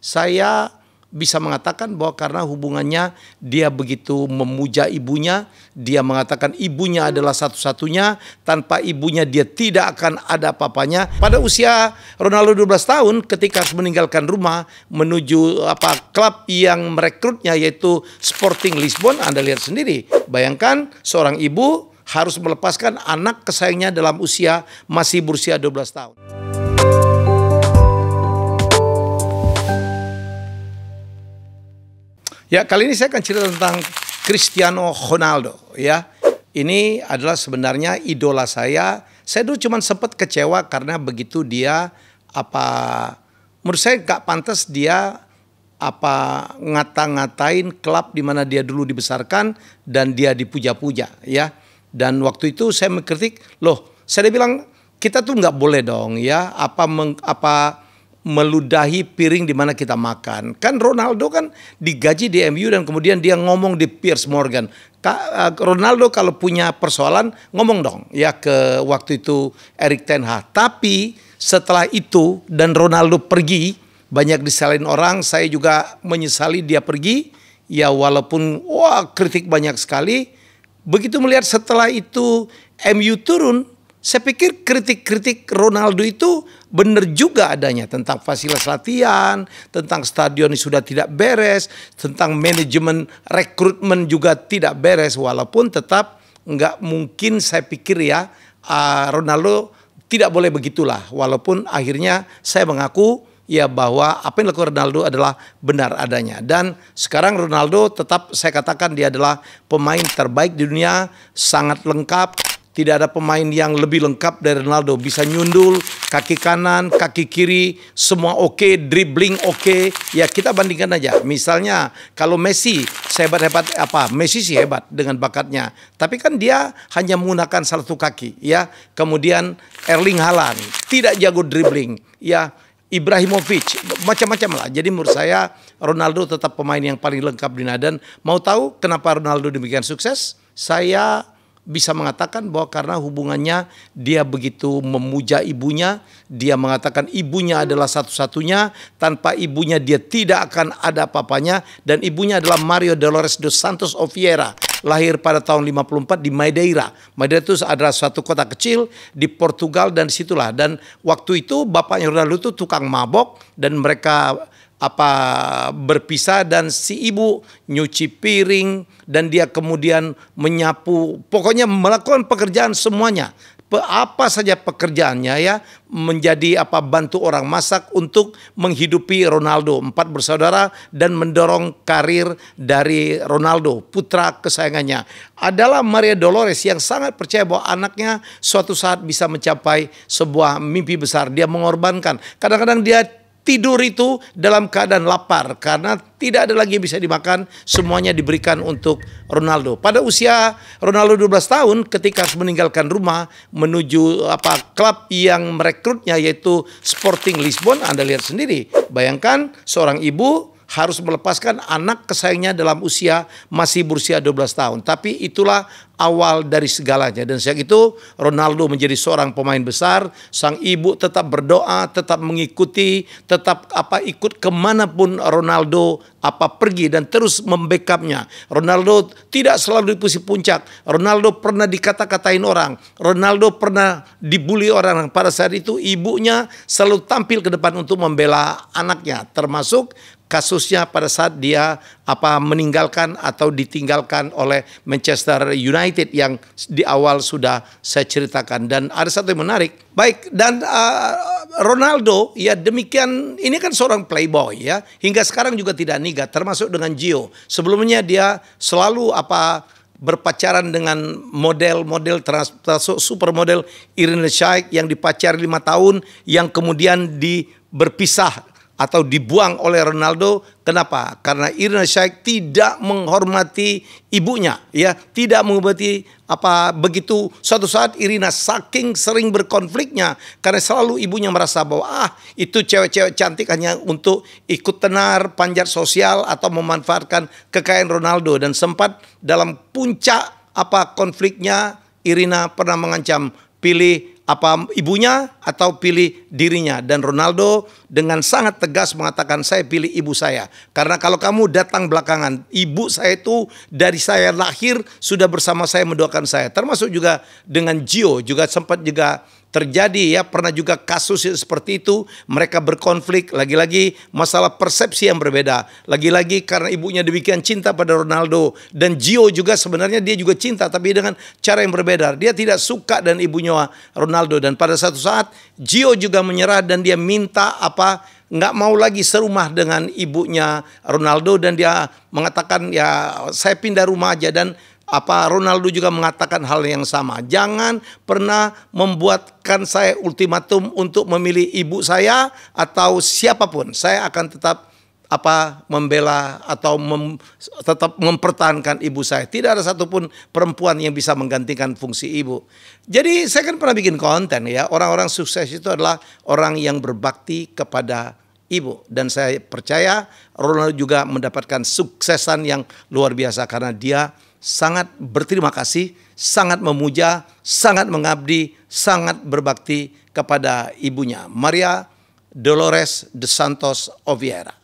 Saya bisa mengatakan bahwa karena hubungannya dia begitu memuja ibunya, dia mengatakan ibunya adalah satu-satunya, tanpa ibunya dia tidak akan ada apa-apanya. Pada usia Ronaldo 12 tahun ketika harus meninggalkan rumah menuju klub yang merekrutnya yaitu Sporting Lisbon, Anda lihat sendiri. Bayangkan seorang ibu harus melepaskan anak kesayangannya dalam usia masih berusia 12 tahun. Ya, kali ini saya akan cerita tentang Cristiano Ronaldo. Ya, ini adalah sebenarnya idola saya. Saya dulu cuma sempat kecewa karena begitu dia menurut saya gak pantas dia ngata-ngatain klub di mana dia dulu dibesarkan dan dia dipuja-puja. Ya, dan waktu itu saya mengkritik, saya bilang kita tuh nggak boleh dong ya meludahi piring di mana kita makan. Kan Ronaldo kan digaji di MU dan kemudian dia ngomong di Piers Morgan. Ronaldo kalau punya persoalan ngomong dong ya ke waktu itu Erik ten Hag. Tapi setelah itu dan Ronaldo pergi, banyak disalin orang, saya juga menyesali dia pergi. Ya walaupun kritik banyak sekali. Begitu melihat setelah itu MU turun, saya pikir kritik-kritik Ronaldo itu benar juga adanya tentang fasilitas latihan, tentang stadion yang sudah tidak beres, tentang manajemen rekrutmen juga tidak beres. Walaupun tetap nggak mungkin saya pikir ya Ronaldo tidak boleh begitulah. Walaupun akhirnya saya mengaku ya bahwa apa yang dilakukan Ronaldo adalah benar adanya. Dan sekarang Ronaldo tetap saya katakan dia adalah pemain terbaik di dunia, sangat lengkap. Tidak ada pemain yang lebih lengkap dari Ronaldo. Bisa nyundul, kaki kanan, kaki kiri, semua oke, dribbling oke. Ya kita bandingkan aja. Misalnya kalau Messi, sehebat-hebat Messi sih hebat dengan bakatnya. Tapi kan dia hanya menggunakan satu kaki. Ya, kemudian Erling Haaland tidak jago dribbling. Ya, Ibrahimovic, macam-macam lah. Jadi menurut saya Ronaldo tetap pemain yang paling lengkap di dunia. Dan mau tahu kenapa Ronaldo demikian sukses? Saya bisa mengatakan bahwa karena hubungannya dia begitu memuja ibunya, dia mengatakan ibunya adalah satu-satunya, tanpa ibunya dia tidak akan ada apa-apanya, dan ibunya adalah Maria Dolores dos Santos Oliveira, lahir pada tahun 54 di Madeira. Madeira itu adalah suatu kota kecil di Portugal dan disitulah. Dan waktu itu bapaknya Ronaldo itu tukang mabok dan mereka berpisah dan si ibu nyuci piring dan dia kemudian menyapu, pokoknya melakukan pekerjaan semuanya. Apa saja pekerjaannya ya, menjadi bantu orang masak untuk menghidupi Ronaldo. 4 bersaudara dan mendorong karir dari Ronaldo, putra kesayangannya. Adalah Maria Dolores yang sangat percaya bahwa anaknya suatu saat bisa mencapai sebuah mimpi besar. Dia mengorbankan. Kadang-kadang dia tidur itu dalam keadaan lapar karena tidak ada lagi yang bisa dimakan, semuanya diberikan untuk Ronaldo. Pada usia Ronaldo 12 tahun ketika harus meninggalkan rumah menuju klub yang merekrutnya yaitu Sporting Lisbon, Anda lihat sendiri. Bayangkan seorang ibu harus melepaskan anak kesayangannya dalam usia masih berusia 12 tahun. Tapi itulah awal dari segalanya. Dan sejak itu Ronaldo menjadi seorang pemain besar. Sang ibu tetap berdoa, tetap mengikuti, tetap ikut kemanapun Ronaldo pergi dan terus membackupnya. Ronaldo tidak selalu di posisi puncak. Ronaldo pernah dikata-katain orang. Ronaldo pernah dibully orang. Pada saat itu ibunya selalu tampil ke depan untuk membela anaknya. Termasuk kasusnya pada saat dia meninggalkan atau ditinggalkan oleh Manchester United yang di awal sudah saya ceritakan. Dan ada satu yang menarik. Baik, dan Ronaldo ya demikian, ini kan seorang playboy ya. Hingga sekarang juga tidak nikah, termasuk dengan Gio. Sebelumnya dia selalu berpacaran dengan model-model termasuk supermodel Irina Shayk yang dipacari 5 tahun yang kemudian berpisah atau dibuang oleh Ronaldo. Kenapa? Karena Irina Shayk tidak menghormati ibunya, ya, tidak menghormati begitu. Suatu saat Irina saking sering berkonfliknya karena selalu ibunya merasa bahwa itu cewek-cewek cantik hanya untuk ikut tenar, panjat sosial atau memanfaatkan kekayaan Ronaldo. Dan sempat dalam puncak konfliknya Irina pernah mengancam, pilih ibunya atau pilih dirinya. Dan Ronaldo dengan sangat tegas mengatakan, saya pilih ibu saya. Karena kalau kamu datang belakangan, ibu saya itu dari saya lahir sudah bersama saya mendoakan saya. Termasuk juga dengan Gio juga sempat juga terjadi ya, pernah juga kasus seperti itu, mereka berkonflik, lagi-lagi masalah persepsi yang berbeda, lagi-lagi karena ibunya demikian cinta pada Ronaldo, dan Gio juga sebenarnya dia juga cinta tapi dengan cara yang berbeda, dia tidak suka dan ibunya Ronaldo, dan pada satu saat Gio juga menyerah dan dia minta nggak mau lagi serumah dengan ibunya Ronaldo, dan dia mengatakan ya saya pindah rumah aja. Dan Ronaldo juga mengatakan hal yang sama. Jangan pernah membuatkan saya ultimatum untuk memilih ibu saya atau siapapun. Saya akan tetap membela atau tetap mempertahankan ibu saya. Tidak ada satupun perempuan yang bisa menggantikan fungsi ibu. Jadi saya kan pernah bikin konten ya. Orang-orang sukses itu adalah orang yang berbakti kepada ibu. Dan saya percaya Ronaldo juga mendapatkan suksesan yang luar biasa karena dia sangat berterima kasih, sangat memuja, sangat mengabdi, sangat berbakti kepada ibunya, Maria Dolores dos Santos Oliveira.